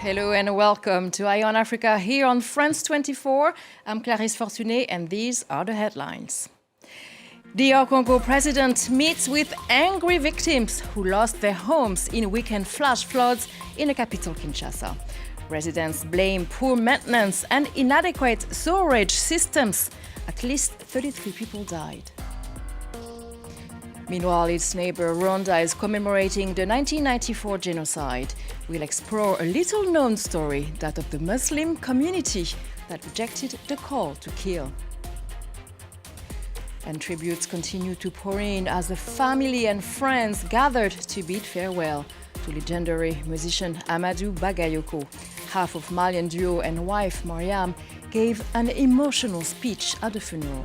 Hello and welcome to Eye on Africa here on France 24. I'm Clarisse Fortuné and these are the headlines. DR Congo president meets with angry victims who lost their homes in weekend flash floods in the capital Kinshasa. Residents blame poor maintenance and inadequate sewerage systems. At least 33 people died. Meanwhile, its neighbor Rwanda is commemorating the 1994 genocide. We'll explore a little-known story, that of the Muslim community that rejected the call to kill. And tributes continue to pour in as the family and friends gathered to bid farewell to legendary musician Amadou Bagayoko. Half of Malian duo and wife Mariam gave an emotional speech at the funeral.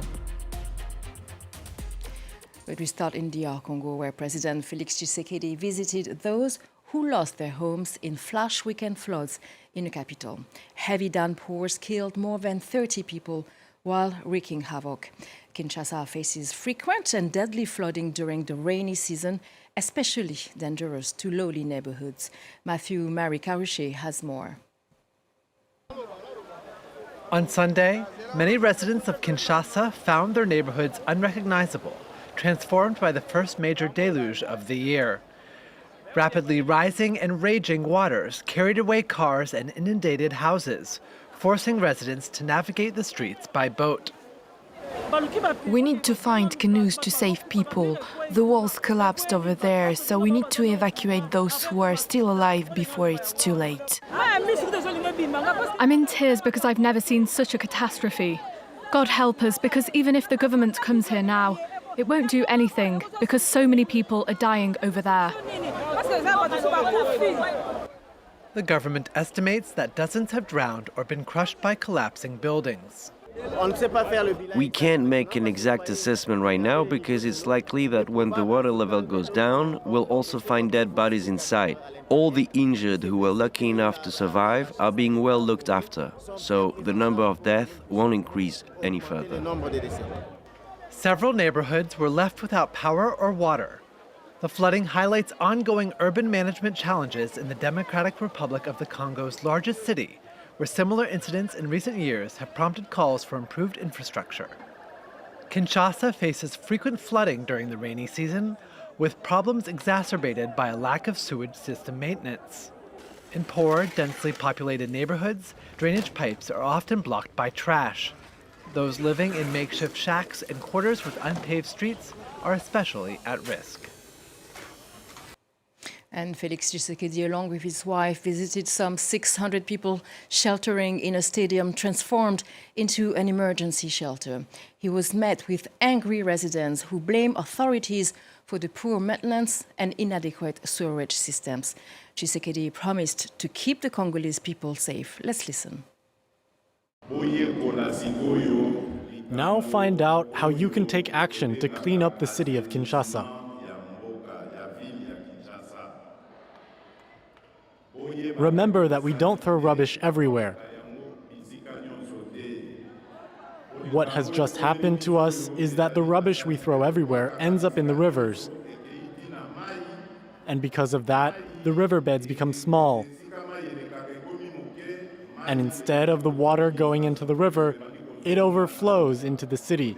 But we start in DR Congo, where President Felix Tshisekedi visited those who lost their homes in flash weekend floods in the capital. Heavy downpours killed more than 30 people while wreaking havoc. Kinshasa faces frequent and deadly flooding during the rainy season, especially dangerous to lowly neighbourhoods. Matthew Marie-Caruchet has more. On Sunday, many residents of Kinshasa found their neighbourhoods unrecognizable, transformed by the first major deluge of the year. Rapidly rising and raging waters carried away cars and inundated houses, forcing residents to navigate the streets by boat. We need to find canoes to save people. The walls collapsed over there, so we need to evacuate those who are still alive before it's too late. I'm in tears because I've never seen such a catastrophe. God help us, because even if the government comes here now, it won't do anything because so many people are dying over there. The government estimates that dozens have drowned or been crushed by collapsing buildings. We can't make an exact assessment right now because it's likely that when the water level goes down, we'll also find dead bodies inside. All the injured who were lucky enough to survive are being well looked after, so the number of deaths won't increase any further. Several neighborhoods were left without power or water. The flooding highlights ongoing urban management challenges in the Democratic Republic of the Congo's largest city, where similar incidents in recent years have prompted calls for improved infrastructure. Kinshasa faces frequent flooding during the rainy season, with problems exacerbated by a lack of sewage system maintenance. In poor, densely populated neighborhoods, drainage pipes are often blocked by trash. Those living in makeshift shacks and quarters with unpaved streets are especially at risk. And Felix Tshisekedi, along with his wife, visited some 600 people sheltering in a stadium transformed into an emergency shelter. He was met with angry residents who blame authorities for the poor maintenance and inadequate sewerage systems. Tshisekedi promised to keep the Congolese people safe. Let's listen. Now find out how you can take action to clean up the city of Kinshasa. Remember that we don't throw rubbish everywhere. What has just happened to us is that the rubbish we throw everywhere ends up in the rivers. And because of that, the riverbeds become small. And instead of the water going into the river, it overflows into the city.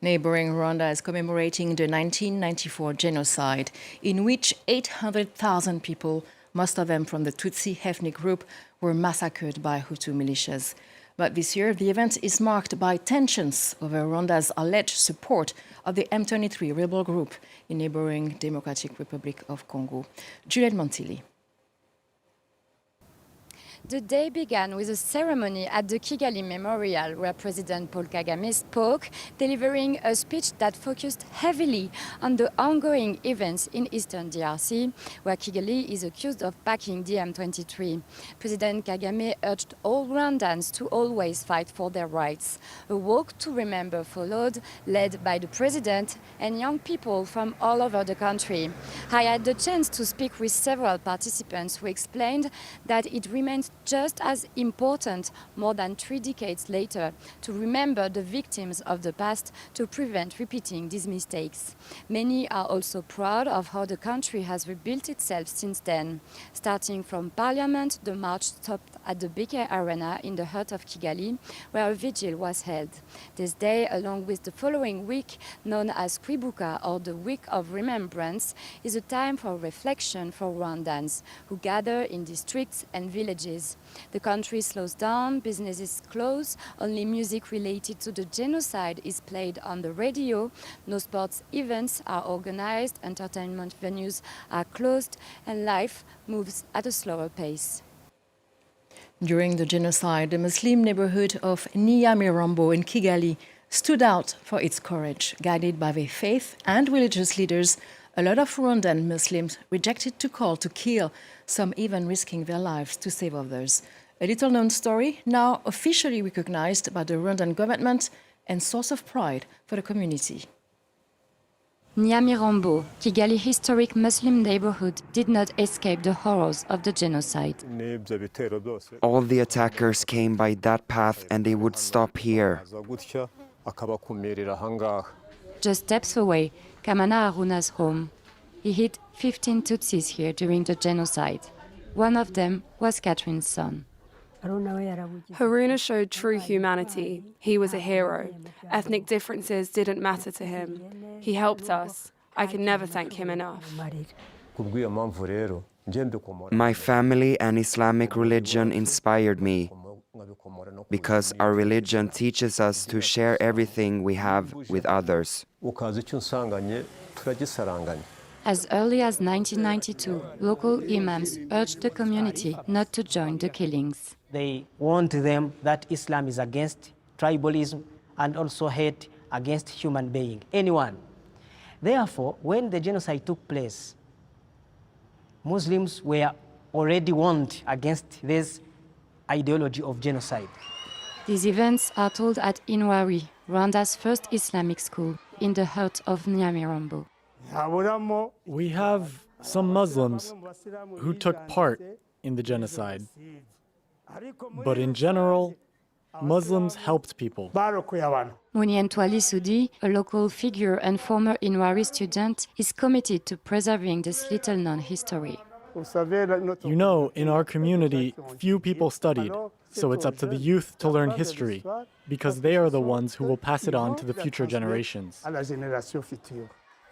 Neighboring Rwanda is commemorating the 1994 genocide, in which 800,000 people, most of them from the Tutsi ethnic group, were massacred by Hutu militias. But this year, the event is marked by tensions over Rwanda's alleged support of the M23 rebel group in neighboring Democratic Republic of Congo. Juliette Montilli. The day began with a ceremony at the Kigali Memorial where President Paul Kagame spoke, delivering a speech that focused heavily on the ongoing events in eastern DRC, where Kigali is accused of backing the M23. President Kagame urged all Rwandans to always fight for their rights. A walk to remember followed, led by the president and young people from all over the country. I had the chance to speak with several participants who explained that it remains just as important more than 3 decades later to remember the victims of the past to prevent repeating these mistakes. Many are also proud of how the country has rebuilt itself since then. Starting from Parliament, the march stopped at the BK Arena in the heart of Kigali, where a vigil was held. This day, along with the following week, known as Kwibuka or the Week of Remembrance, is a time for reflection for Rwandans who gather in districts and villages. The country slows down, businesses close, only music related to the genocide is played on the radio, no sports events are organized, entertainment venues are closed, and life moves at a slower pace. During the genocide, the Muslim neighborhood of Nyamirambo in Kigali stood out for its courage. Guided by their faith and religious leaders, a lot of Rwandan Muslims rejected to call to kill, some even risking their lives to save others. A little-known story, now officially recognized by the Rwandan government and source of pride for the community. Nyamirambo, Kigali historic Muslim neighborhood, did not escape the horrors of the genocide. All the attackers came by that path and they would stop here. Just steps away, Kamana Aruna's home. He hid 15 Tutsis here during the genocide. One of them was Catherine's son. Haruna showed true humanity. He was a hero. Ethnic differences didn't matter to him. He helped us. I can never thank him enough. My family and Islamic religion inspired me because our religion teaches us to share everything we have with others. As early as 1992, local imams urged the community not to join the killings. They warned them that Islam is against tribalism and also hate against human being, anyone. Therefore, when the genocide took place, Muslims were already warned against this ideology of genocide. These events are told at Inwari, Rwanda's first Islamic school, in the heart of Nyamirambo. We have some Muslims who took part in the genocide. But in general, Muslims helped people. Munientwali Sudi, a local figure and former Inwari student, is committed to preserving this little-known history. You know, in our community, few people studied, so it's up to the youth to learn history, because they are the ones who will pass it on to the future generations.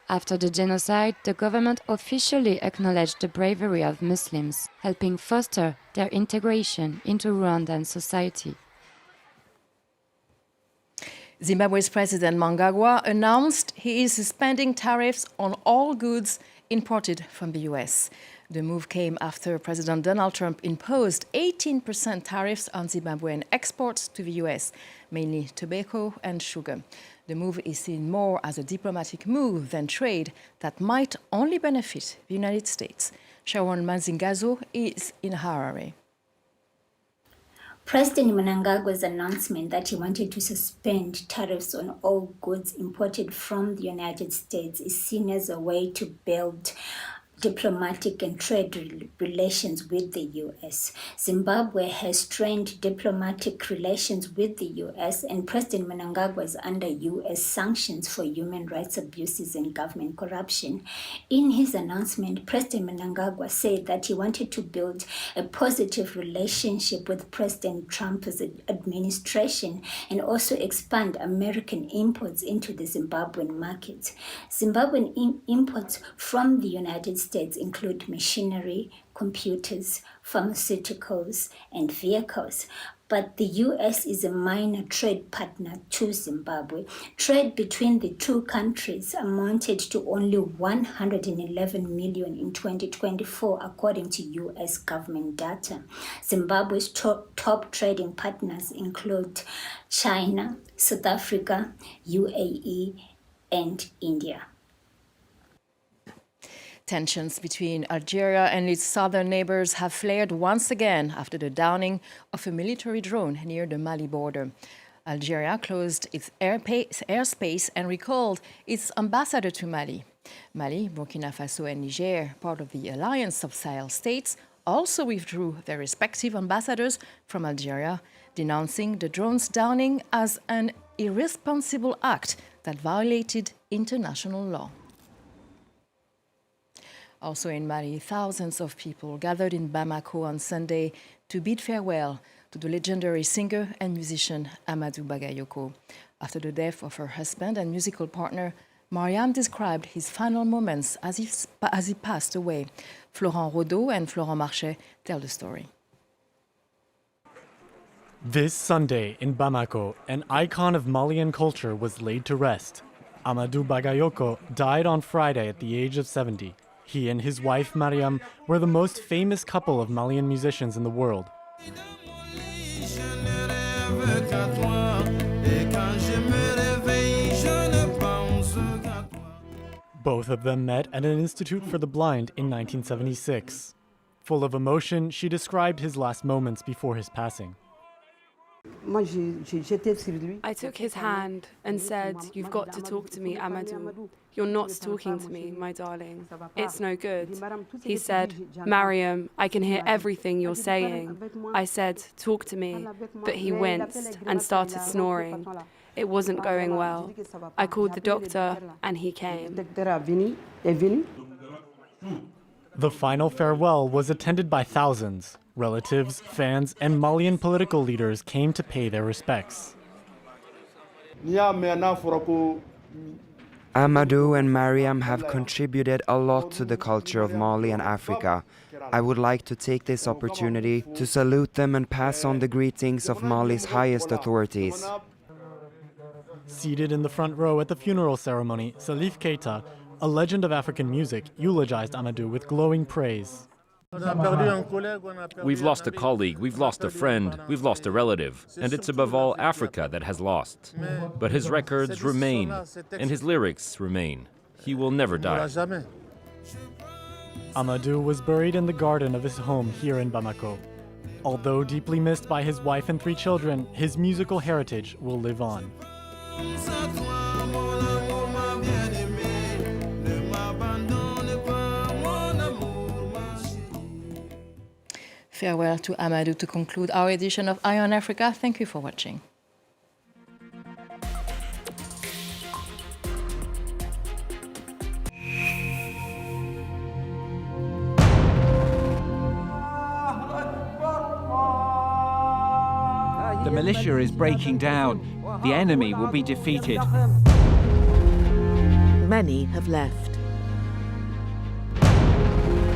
After the genocide, the government officially acknowledged the bravery of Muslims, helping foster their integration into Rwandan society. Zimbabwe's President Mnangagwa announced he is suspending tariffs on all goods imported from the US. The move came after President Donald Trump imposed 18% tariffs on Zimbabwean exports to the US, mainly tobacco and sugar. The move is seen more as a diplomatic move than trade that might only benefit the United States. Sharon Manzingazo is in Harare. President Mnangagwa's announcement that he wanted to suspend tariffs on all goods imported from the United States is seen as a way to build diplomatic and trade relations with the US. Zimbabwe has strained diplomatic relations with the US, and President Mnangagwa is under US sanctions for human rights abuses and government corruption. In his announcement, President Mnangagwa said that he wanted to build a positive relationship with President Trump's administration and also expand American imports into the Zimbabwean market. Zimbabwean imports from the United States include machinery, computers, pharmaceuticals, and vehicles. But the US is a minor trade partner to Zimbabwe. Trade between the two countries amounted to only $111 million in 2024, according to US government data. Zimbabwe's top trading partners include China, South Africa, UAE, and India. Tensions between Algeria and its southern neighbors have flared once again after the downing of a military drone near the Mali border. Algeria closed its airspace and recalled its ambassador to Mali. Mali, Burkina Faso and Niger, part of the alliance of Sahel states, also withdrew their respective ambassadors from Algeria, denouncing the drones downing as an irresponsible act that violated international law. Also in Mali, thousands of people gathered in Bamako on Sunday to bid farewell to the legendary singer and musician Amadou Bagayoko. After the death of her husband and musical partner, Mariam described his final moments as he passed away. Florent Rodeau and Florent Marchais tell the story. This Sunday in Bamako, an icon of Malian culture was laid to rest. Amadou Bagayoko died on Friday at the age of 70. He and his wife Mariam were the most famous couple of Malian musicians in the world. Both of them met at an institute for the blind in 1976. Full of emotion, she described his last moments before his passing. I took his hand and said, "You've got to talk to me, Amadou. You're not talking to me, my darling. It's no good." He said, "Mariam, I can hear everything you're saying." I said, "Talk to me," but he winced and started snoring. It wasn't going well. I called the doctor and he came. The final farewell was attended by thousands. Relatives, fans, and Malian political leaders came to pay their respects. Amadou and Mariam have contributed a lot to the culture of Mali and Africa. I would like to take this opportunity to salute them and pass on the greetings of Mali's highest authorities. Seated in the front row at the funeral ceremony, Salif Keita, a legend of African music, eulogized Amadou with glowing praise. We've lost a colleague, we've lost a friend, we've lost a relative, and it's above all Africa that has lost. But his records remain, and his lyrics remain. He will never die. Amadou was buried in the garden of his home here in Bamako. Although deeply missed by his wife and 3 children, his musical heritage will live on. Farewell to Amadou to conclude our edition of Eye on Africa. Thank you for watching. The militia is breaking down. The enemy will be defeated. Many have left.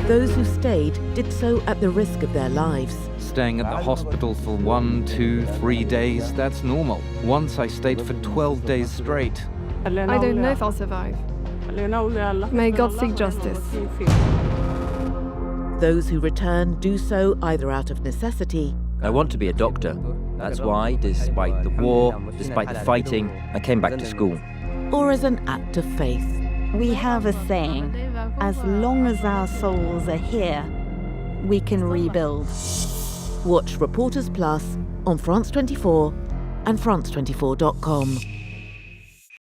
Those who stayed did so at the risk of their lives. Staying at the hospital for 1, 2, 3 days, that's normal. Once I stayed for 12 days straight. I don't know if I'll survive. May God seek justice. Those who return do so either out of necessity. I want to be a doctor. That's why, despite the war, despite the fighting, I came back to school. Or as an act of faith. We have a saying, as long as our souls are here, we can rebuild. Watch Reporters Plus on France 24 and France24.com.